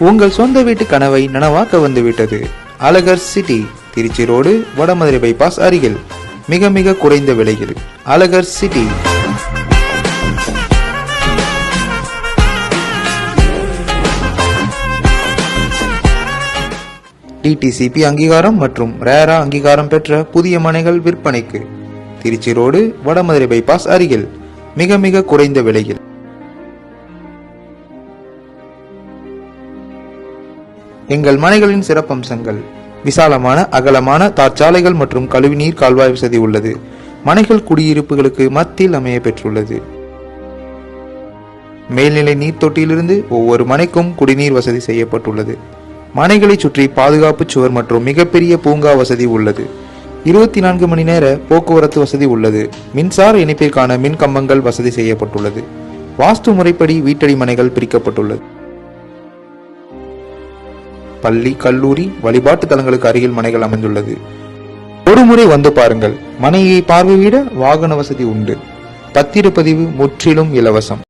உங்கள் சொந்த வீட்டு கனவை நனவாக்க வந்துவிட்டது. Azhagar city, Trichy road, Vadamadurai bypass அருகில். மிக மிக குறைந்த விலையில் அழகர் சிட்டி. டிடிசிபி அங்கீகாரம் மற்றும் ரேரா அங்கீகாரம் பெற்ற புதிய மனைகள் விற்பனைக்கு. திருச்சி ரோடு, வடமதுரை பைபாஸ் அருகில். மிக மிக குறைந்த விலையில். எங்கள் மனைகளின் சிறப்பம்சங்கள்: விசாலமான அகலமான தார்ச்சாலைகள் மற்றும் கழிவுநீர் கால்வாய் வசதி உள்ளது. மனைகள் குடியிருப்புகளுக்கு மத்தியில் அமைய பெற்றுள்ளது. மேல்நிலை நீர் தொட்டியிலிருந்து ஒவ்வொரு மனைக்கும் குடிநீர் வசதி செய்யப்பட்டுள்ளது. மனைகளை சுற்றி பாதுகாப்பு சுவர் மற்றும் மிகப்பெரிய பூங்கா வசதி உள்ளது. 24 மணி நேர போக்குவரத்து வசதி உள்ளது. மின்சார இணைப்பிற்கான மின் கம்பங்கள் வசதி செய்யப்பட்டுள்ளது. வாஸ்து முறைப்படி வீட்டடி மனைகள் பிரிக்கப்பட்டுள்ளது. பள்ளி, கல்லூரி, வழிபாட்டு தலங்களுக்கு அருகில் மனைகள் அமைந்துள்ளது. ஒரு முறை வந்து பாருங்கள். மனையை பார்வையிட வாகன வசதி உண்டு. பத்திரப்பதிவு முற்றிலும் இலவசம்.